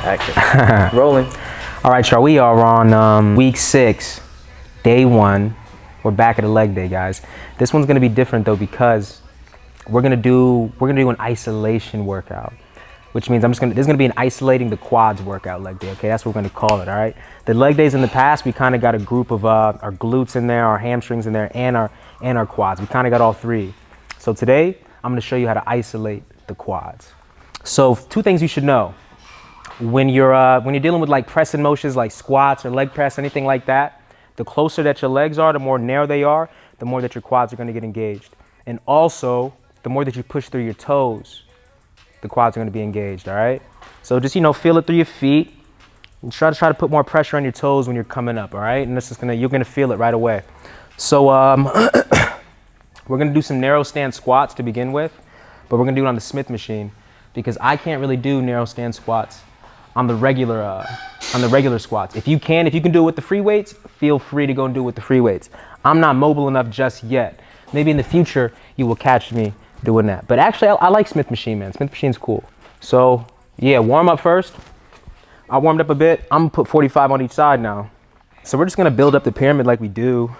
Action. Rolling. All right, y'all, we are on week 6, day 1. We're back at a leg day, guys. This one's gonna be different though because we're gonna do an isolation workout, which means there's gonna be an isolating the quads workout leg day. Okay, that's what we're gonna call it. All right. The leg days in the past, we kind of got a group of our glutes in there, our hamstrings in there, and our quads. We kind of got all 3. So today, I'm gonna show you how to isolate the quads. So 2 things you should know. When you're dealing with like pressing motions like squats or leg press, anything like that, the closer that your legs are, the more narrow they are, the more that your quads are going to get engaged. And also, the more that you push through your toes, the quads are going to be engaged, all right? So just, feel it through your feet and try to put more pressure on your toes when you're coming up, all right? And you're going to feel it right away. So we're going to do some narrow stand squats to begin with, but we're going to do it on the Smith machine because I can't really do narrow stand squats on the regular squats. If you can do it with the free weights, feel free to go and do it with the free weights. I'm not mobile enough just yet. Maybe in the future you will catch me doing that. But actually, I like Smith machine, man. Smith machine's cool. So yeah, warm up first. I warmed up a bit. I'm gonna put 45 on each side now. So we're just gonna build up the pyramid like we do,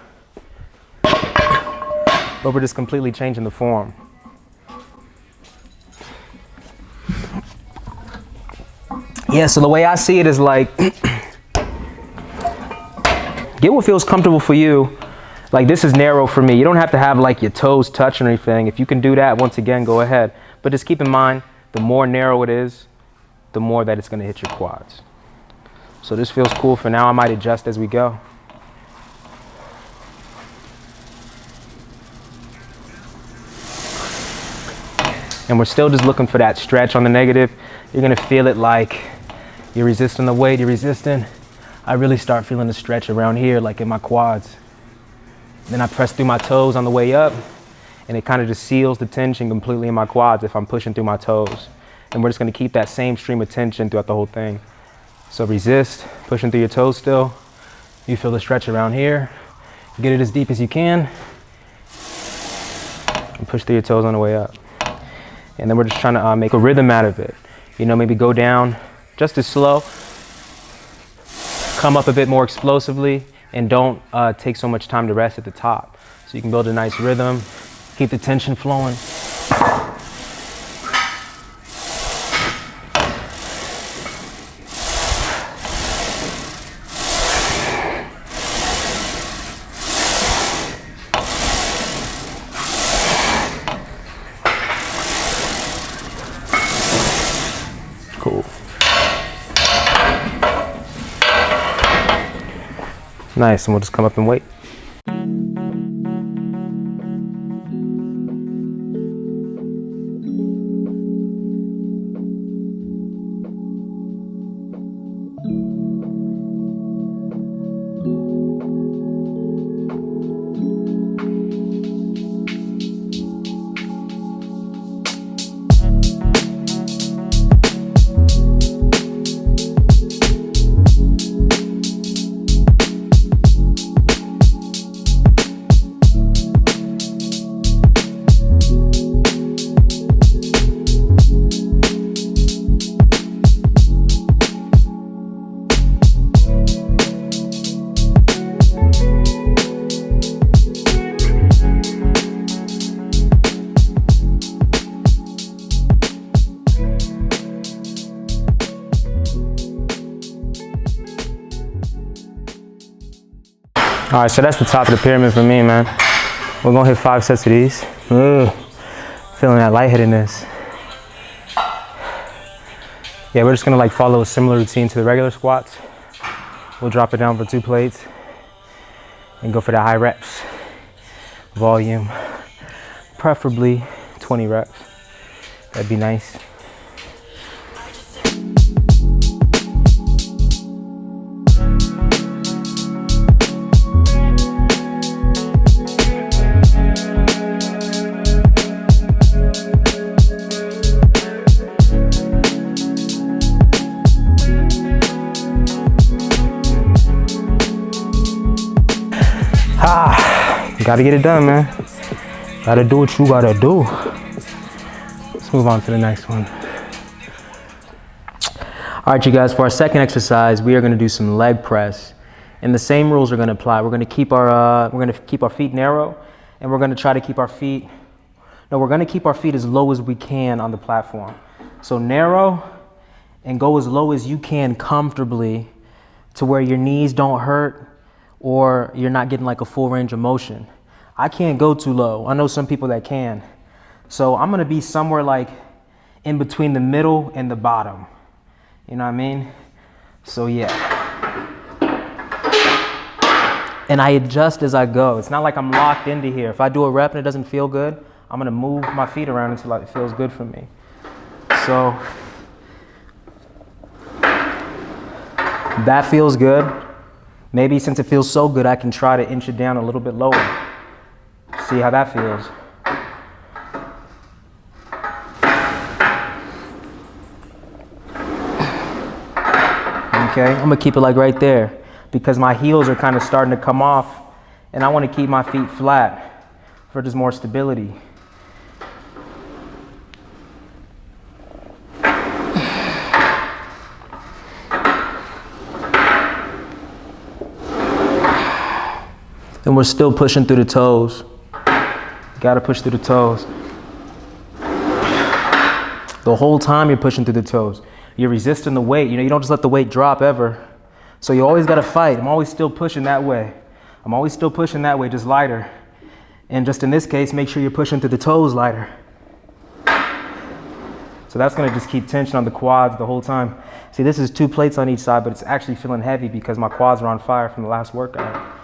but we're just completely changing the form. Yeah, so the way I see it is like, get what feels comfortable for you. Like this is narrow for me. You don't have to have like your toes touching or anything. If you can do that, once again, go ahead. But just keep in mind, the more narrow it is, the more that it's gonna hit your quads. So this feels cool for now. I might adjust as we go. And we're still just looking for that stretch on the negative. You're gonna feel it like you're resisting the weight, you're resisting. I really start feeling the stretch around here, like in my quads. Then I press through my toes on the way up, and it kind of just seals the tension completely in my quads if I'm pushing through my toes. And we're just gonna keep that same stream of tension throughout the whole thing. So resist, pushing through your toes still. You feel the stretch around here. Get it as deep as you can. And push through your toes on the way up. And then we're just trying to make a rhythm out of it. Maybe go down just as slow, come up a bit more explosively, and don't take so much time to rest at the top. So you can build a nice rhythm, keep the tension flowing. Cool. Nice, and we'll just come up and wait. All right, so that's the top of the pyramid for me, man. We're gonna hit 5 sets of these. Ugh. Feeling that lightheadedness. Yeah, we're just gonna like follow a similar routine to the regular squats. We'll drop it down for 2 plates and go for the high reps. Volume, preferably 20 reps. That'd be nice. Gotta get it done, man. Gotta do what you gotta do. Let's move on to the next one. All right, you guys, for our second exercise, we are gonna do some leg press. And the same rules are gonna apply. We're gonna keep our feet narrow, and we're gonna try to keep our feet, we're gonna keep our feet as low as we can on the platform. So narrow and go as low as you can comfortably to where your knees don't hurt or you're not getting like a full range of motion. I can't go too low. I know some people that can. So I'm gonna be somewhere like in between the middle and the bottom. You know what I mean? So yeah. And I adjust as I go. It's not like I'm locked into here. If I do a rep and it doesn't feel good, I'm gonna move my feet around until it feels good for me. So that feels good. Maybe since it feels so good, I can try to inch it down a little bit lower. See how that feels. Okay, I'm gonna keep it like right there because my heels are kind of starting to come off and I want to keep my feet flat for just more stability. And we're still pushing through the toes. Gotta push through the toes. The whole time you're pushing through the toes. You're resisting the weight. You know, you don't just let the weight drop ever. So you always gotta fight. I'm always still pushing that way. I'm always still pushing that way, just lighter. And just in this case, make sure you're pushing through the toes lighter. So that's gonna just keep tension on the quads the whole time. See, this is 2 plates on each side, but it's actually feeling heavy because my quads are on fire from the last workout.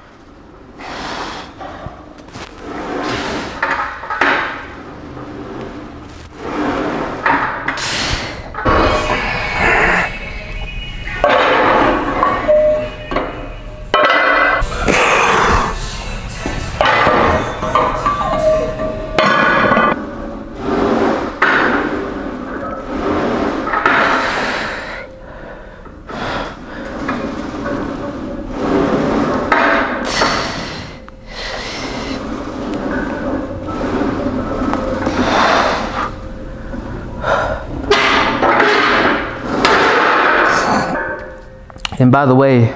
And by the way,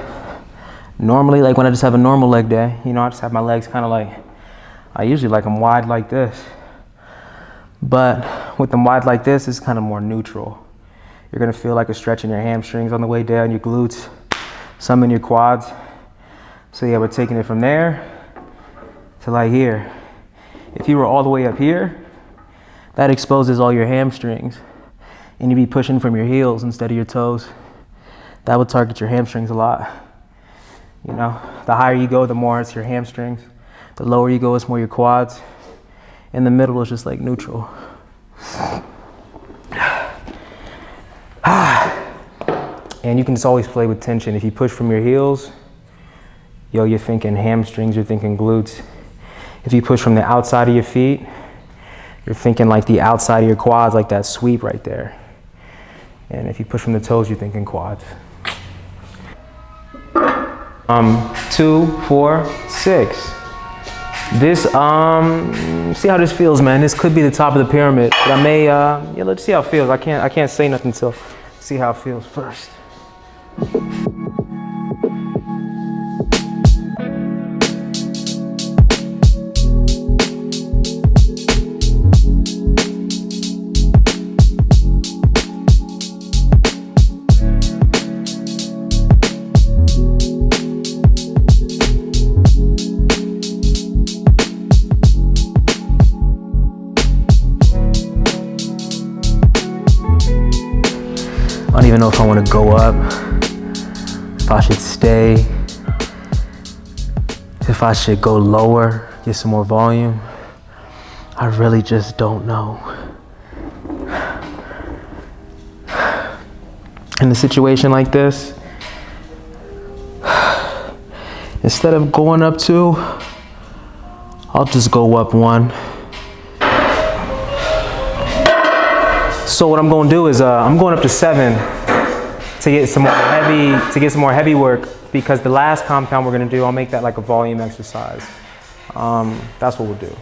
normally, like when I just have a normal leg day, you know, I just have my legs kind of like, I usually like them wide like this. But with them wide like this, it's kind of more neutral. You're gonna feel like a stretch in your hamstrings on the way down, your glutes, some in your quads. So yeah, we're taking it from there to like here. If you were all the way up here, that exposes all your hamstrings and you'd be pushing from your heels instead of your toes. That would target your hamstrings a lot. You know, the higher you go, the more it's your hamstrings. The lower you go, it's more your quads. In the middle is just like neutral. And you can just always play with tension. If you push from your heels, yo, you're thinking hamstrings, you're thinking glutes. If you push from the outside of your feet, you're thinking like the outside of your quads, like that sweep right there. And if you push from the toes, you're thinking quads. 2, 4, 6. This, see how this feels, man. This could be the top of the pyramid, but I may, yeah, let's see how it feels. I can't say nothing until see how it feels first. I don't even know if I want to go up, if I should stay, if I should go lower, get some more volume. I really just don't know. In a situation like this, instead of going up 2, I'll just go up 1. So what I'm going to do is I'm going up to 7 to get some more heavy work, because the last compound we're going to do, I'll make that like a volume exercise. That's what we'll do.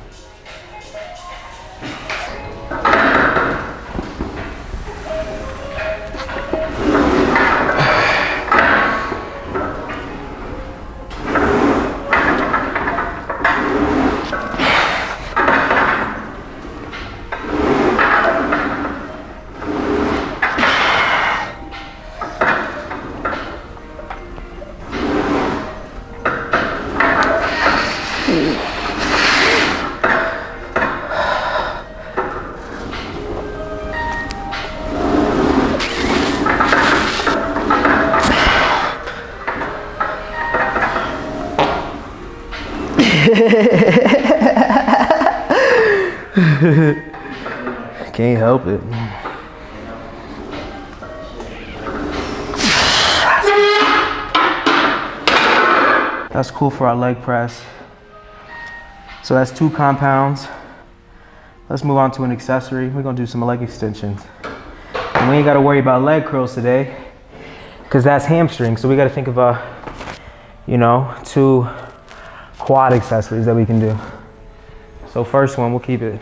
Can't help it. That's cool for our leg press. So that's 2 compounds. Let's move on to an accessory. We're gonna do some leg extensions. And we ain't gotta worry about leg curls today, because that's hamstring. So we gotta think of you know, 2 quad accessories that we can do. So first one, we'll keep it,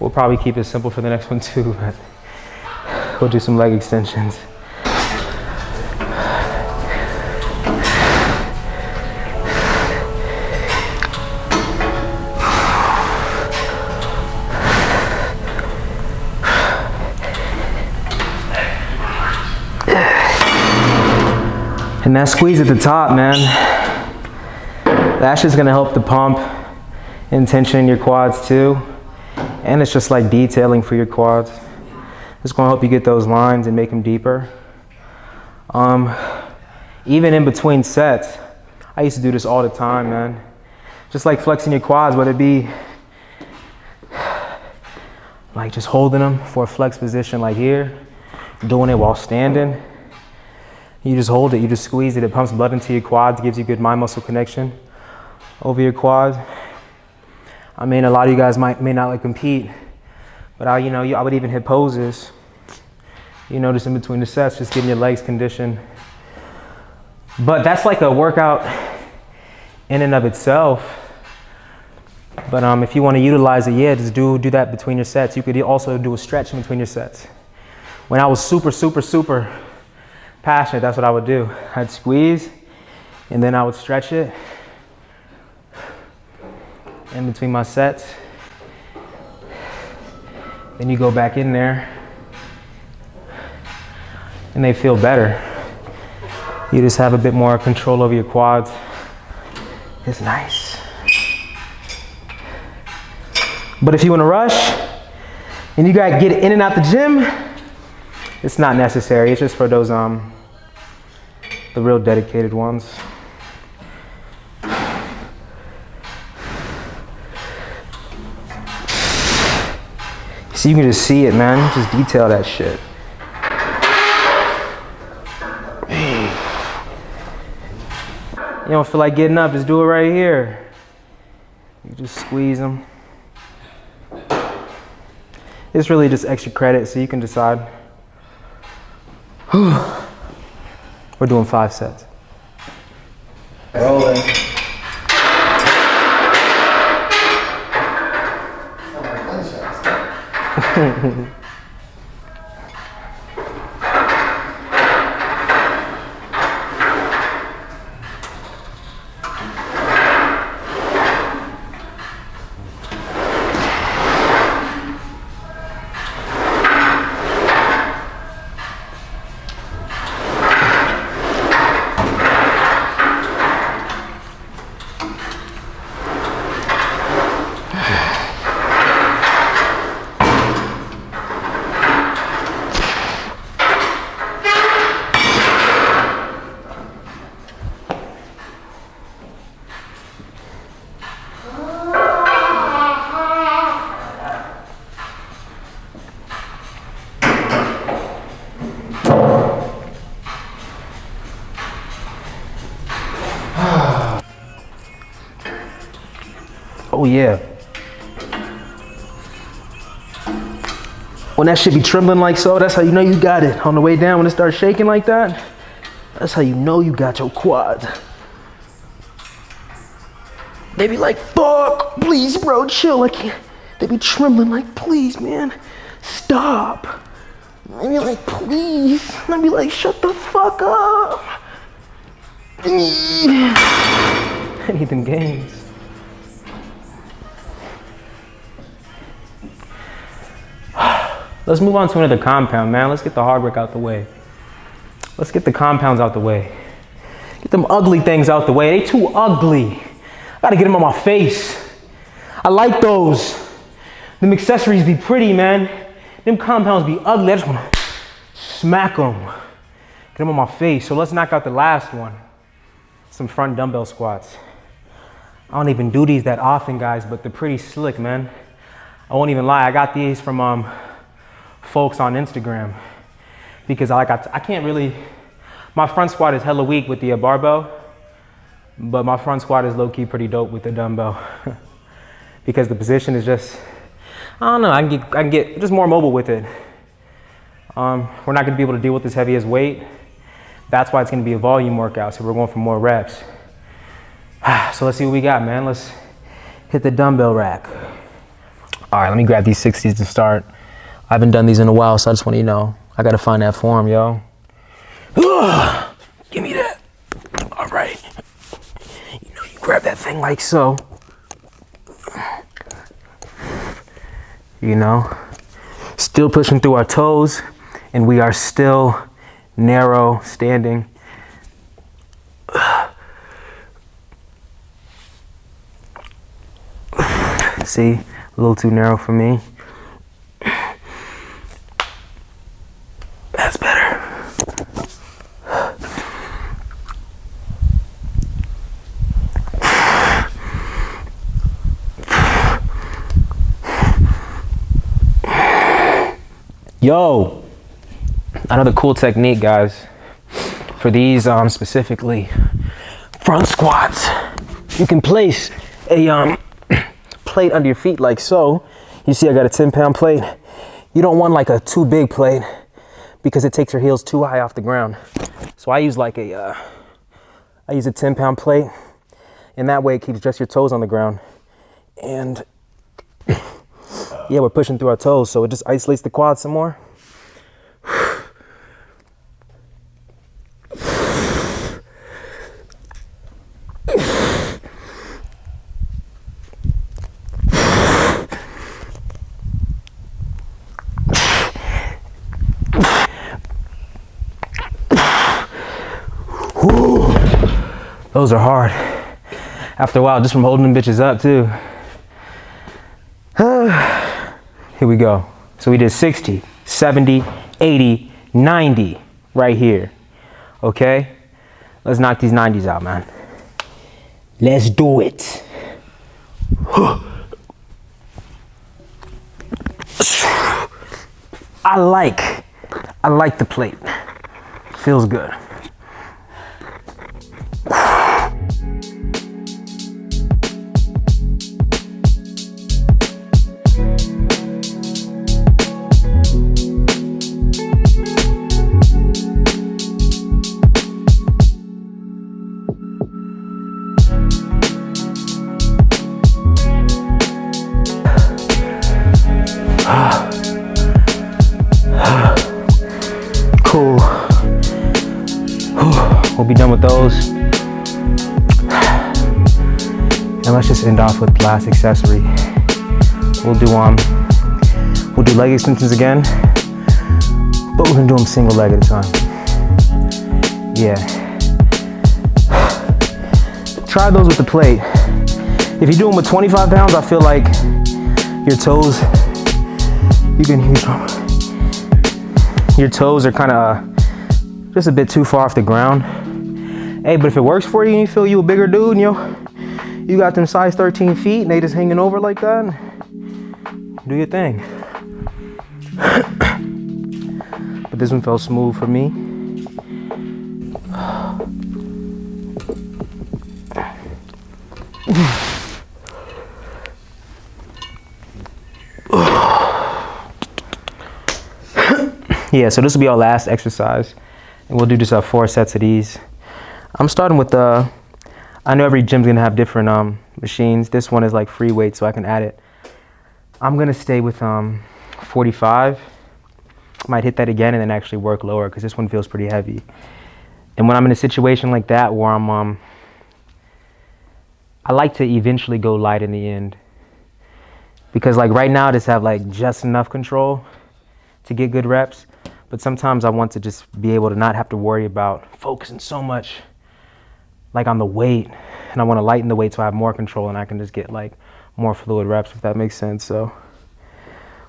we'll probably keep it simple for the next one too, but we'll do some leg extensions. And that squeeze at the top, man, that's just gonna help the pump and tension in your quads too. And it's just like detailing for your quads. It's gonna help you get those lines and make them deeper. Even in between sets, I used to do this all the time, man. Just like flexing your quads, whether it be like just holding them for a flex position like here, doing it while standing. You just hold it, you just squeeze it, it pumps blood into your quads, gives you good mind muscle connection over your quads. A lot of you guys may not like compete, but I would even hit poses, just in between the sets, just getting your legs conditioned. But that's like a workout in and of itself. But if you want to utilize it, yeah, just do that between your sets. You could also do a stretch in between your sets. When I was super passionate, that's what I would do. I'd squeeze and then I would stretch it in between my sets. Then you go back in there and they feel better. You just have a bit more control over your quads. It's nice. But if you want to rush and you gotta get in and out the gym, it's not necessary. It's just for those the real dedicated ones. So you can just see it, man. Just detail that shit. You don't feel like getting up, just do it right here. You just squeeze them. It's really just extra credit, so you can decide. We're doing 5 sets. Rolling. Oh yeah. When that shit be trembling like so, that's how you know you got it. On the way down, when it starts shaking like that, that's how you know you got your quads. They be like, fuck, please bro, chill. They be trembling like, please man, stop. I be like, please. I be like, shut the fuck up. I need them gains. Let's move on to another compound, man. Let's get the hard work out the way. Let's get the compounds out the way. Get them ugly things out the way. They too ugly. I gotta get them on my face. I like those. Them accessories be pretty, man. Them compounds be ugly. I just wanna smack them. Get them on my face. So let's knock out the last one. some front dumbbell squats. I don't even do these that often, guys, but they're pretty slick, man. I won't even lie, I got these from folks on Instagram because I can't really, my front squat is hella weak with the barbell, but my front squat is low-key pretty dope with the dumbbell because the position is just, I don't know, I can get just more mobile with it. We're not gonna be able to deal with this heavy as weight. That's why it's gonna be a volume workout, so we're going for more reps. So let's see what we got, man. Let's hit the dumbbell rack. All right, let me grab these 60s to start. I haven't done these in a while, so I just want you to know, I gotta find that form, yo. Give me that. All right. You know, you grab that thing like so. You know, still pushing through our toes, and we are still narrow standing. See, a little too narrow for me. That's better. Yo, another cool technique, guys, for these specifically front squats. You can place a plate under your feet like so. You see I got a 10-pound plate. You don't want like a too big plate because it takes your heels too high off the ground. So I use like I use a 10-pound plate, and that way it keeps just your toes on the ground. And yeah, we're pushing through our toes, so it just isolates the quads some more. Those are hard. After a while, just from holding them bitches up too. Here we go. So we did 60, 70, 80, 90 right here. Okay? Let's knock these 90s out, man. Let's do it. I like the plate. Feels good. Cool. We'll be done with those. And let's just end off with the last accessory. We'll do leg extensions again, but we're gonna do them single leg at a time. Yeah. Try those with the plate. If you do them with 25 pounds, I feel like your toes, your toes are kind of just a bit too far off the ground. Hey, but if it works for you and you feel you a bigger dude, and you got them size 13 feet and they just hanging over like that, do your thing. But this one felt smooth for me. Yeah, so this will be our last exercise, and we'll do just 4 sets of these. I'm starting with I know every gym's gonna have different machines. This one is like free weight, so I can add it. I'm gonna stay with 45. Might hit that again and then actually work lower because this one feels pretty heavy. And when I'm in a situation like that where I like to eventually go light in the end, because like right now I just have like just enough control to get good reps. But sometimes I want to just be able to not have to worry about focusing so much like on the weight, and I want to lighten the weight so I have more control and I can just get like more fluid reps, if that makes sense. So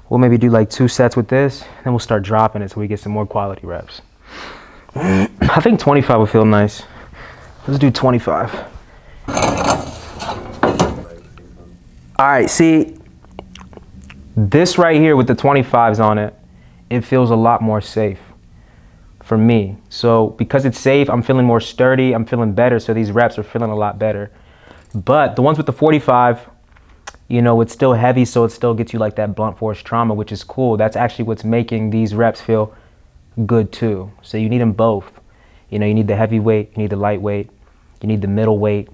we'll maybe do like 2 sets with this, then we'll start dropping it so we get some more quality reps. I think 25 will feel nice. Let's do 25. All right, see, this right here with the 25s on it, it feels a lot more safe for me. So because it's safe, I'm feeling more sturdy, I'm feeling better, so these reps are feeling a lot better. But the ones with the 45, you know, it's still heavy, so it still gets you like that blunt force trauma, which is cool. That's actually what's making these reps feel good too. So you need them both. You know, you need the heavyweight, you need the lightweight, you need the middleweight.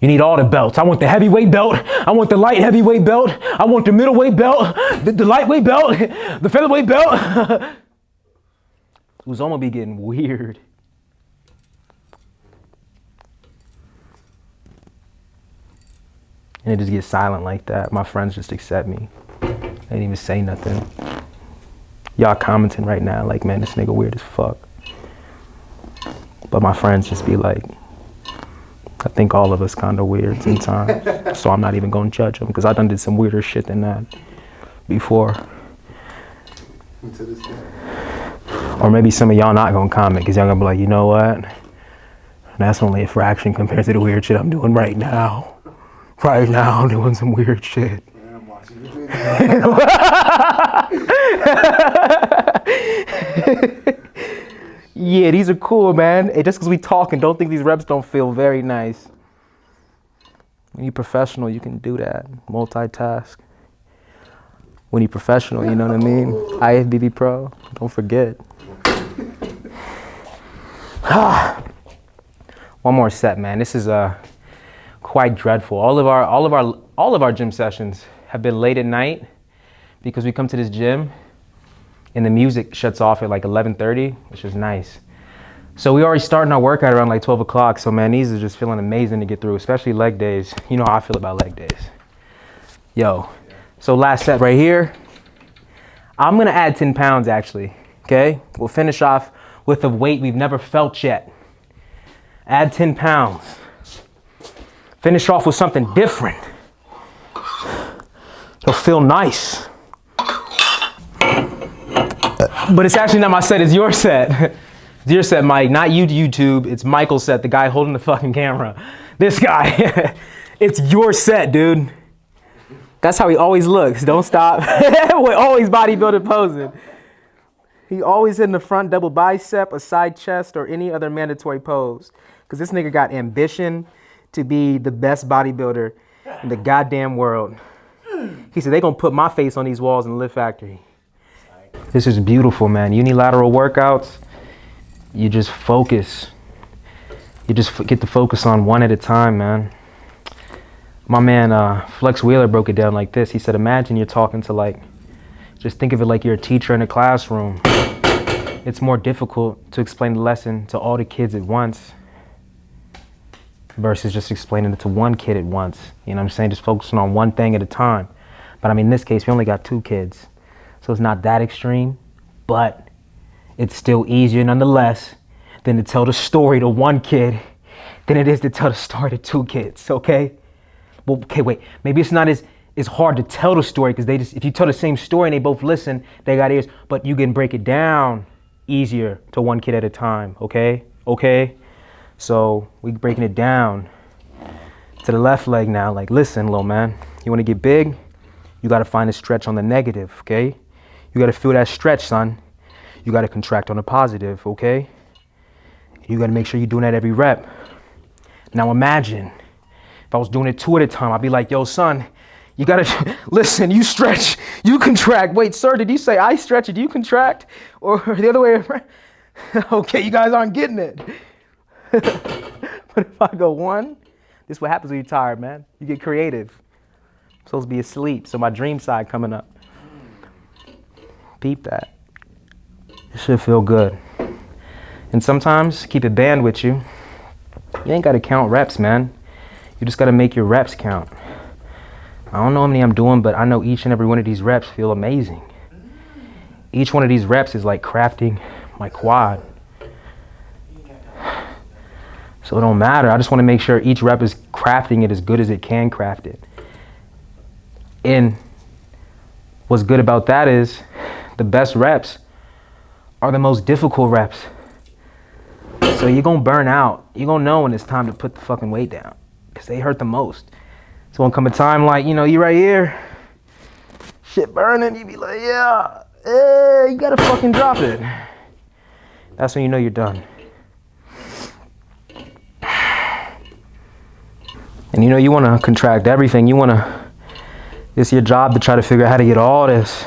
You need all the belts. I want the heavyweight belt. I want the light heavyweight belt. I want the middleweight belt, the lightweight belt, the featherweight belt. Uzoma be getting weird. And it just gets silent like that. My friends just accept me. They didn't even say nothing. Y'all commenting right now like, man, this nigga weird as fuck. But my friends just be like, I think all of us kind of weird sometimes. So I'm not even gonna judge them because I done did some weirder shit than that before. Or maybe some of y'all not gonna comment because y'all gonna be like, you know what? That's only a fraction compared to the weird shit I'm doing right now. Right now, I'm doing some weird shit. Man, I'm watching you do that. Yeah, these are cool, man. Hey, just because we talking, don't think these reps don't feel very nice. When you're professional, you can do that. Multitask. When you're professional, you know what I mean? IFBB Pro, don't forget. One more set, man. This is quite dreadful. All of our gym sessions have been late at night because we come to this gym and the music shuts off at like 11:30, which is nice. So we already starting our workout around like 12 o'clock. So man, these are just feeling amazing to get through, especially leg days. You know how I feel about leg days. Yo, so last set right here. I'm gonna add 10 pounds actually, okay? We'll finish off with a weight we've never felt yet. Add 10 pounds. Finish off with something different. It'll feel nice. But it's actually not my set, it's your set. It's your set, Mike, not you, YouTube. It's Michael's set, the guy holding the fucking camera. This guy. It's your set, dude. That's how he always looks. Don't stop. We're always bodybuilder posing. He always in the front double bicep, a side chest, or any other mandatory pose. Because this nigga got ambition to be the best bodybuilder in the goddamn world. He said, they gonna put my face on these walls in the Lift Factory. This is beautiful, man. Unilateral workouts, you just focus. You just get to focus on one at a time, man. My man, Flex Wheeler broke it down like this. He said, imagine you're talking to like, just think of it like you're a teacher in a classroom. It's more difficult to explain the lesson to all the kids at once versus just explaining it to one kid at once. You know what I'm saying? Just focusing on one thing at a time. But I mean, in this case, we only got 2 kids. So it's not that extreme, but it's still easier nonetheless than to tell the story to one kid than it is to tell the story to 2 kids, okay? Well, okay, wait, maybe it's not as hard to tell the story because they just, if you tell the same story and they both listen, they got ears, but you can break it down easier to one kid at a time, okay? Okay? So we breaking it down to the left leg now. Like, listen, little man, you want to get big? You got to find a stretch on the negative, okay? You got to feel that stretch, son. You got to contract on the positive, okay? You got to make sure you're doing that every rep. Now imagine if I was doing it 2 at a time, I'd be like, yo, son, you got to listen, you stretch, you contract. Wait, sir, did you say I stretch and you contract? Or the other way around? Okay, you guys aren't getting it. But if I go 1, this is what happens when you're tired, man. You get creative. I'm supposed to be asleep, so my dream side coming up. Peep that. It should feel good. And sometimes, keep it band with you. You ain't got to count reps, man. You just got to make your reps count. I don't know how many I'm doing, but I know each and every one of these reps feel amazing. Each one of these reps is like crafting my quad. So it don't matter. I just want to make sure each rep is crafting it as good as it can craft it. And what's good about that is the best reps are the most difficult reps. So you're gonna burn out. You're gonna know when it's time to put the fucking weight down, because they hurt the most. So when come a time like, you know, you right here, shit burning, you be like, yeah, you gotta fucking drop it. That's when you know you're done. And you know, you wanna contract everything. It's your job to try to figure out how to get all this.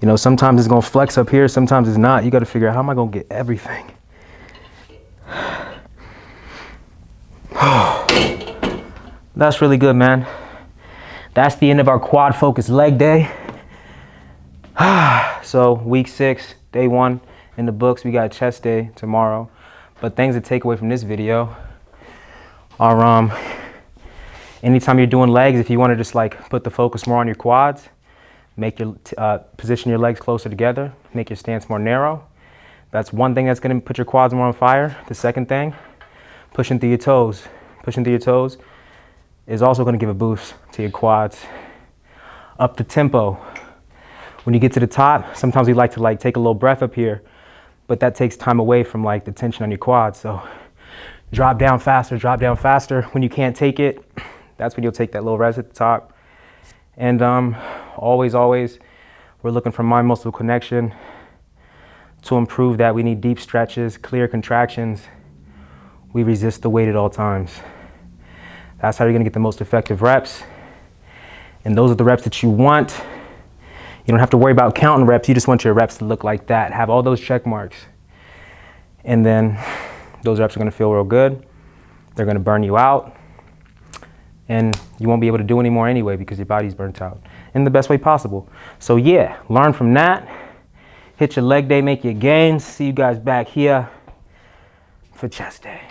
You know, sometimes it's gonna flex up here, sometimes it's not. You gotta figure out, how am I gonna get everything? That's really good, man. That's the end of our quad focus leg day. So week 6, day 1 in the books. We got chest day tomorrow. But things to take away from this video are anytime you're doing legs, if you want to just like put the focus more on your quads, make your position your legs closer together, make your stance more narrow. That's one thing that's going to put your quads more on fire. The second thing, pushing through your toes. Pushing through your toes is also going to give a boost to your quads. Up the tempo. When you get to the top, sometimes we like to like take a little breath up here, but that takes time away from like the tension on your quads. So drop down faster, drop down faster. When you can't take it, that's when you'll take that little rest at the top. And always, we're looking for mind muscle connection. To improve that, we need deep stretches, clear contractions. We resist the weight at all times. That's how you're gonna get the most effective reps. And those are the reps that you want. You don't have to worry about counting reps. You just want your reps to look like that. Have all those check marks. And then those reps are gonna feel real good. They're gonna burn you out. And you won't be able to do any more anyway because your body's burnt out in the best way possible. So yeah, learn from that. Hit your leg day, make your gains. See you guys back here for chest day.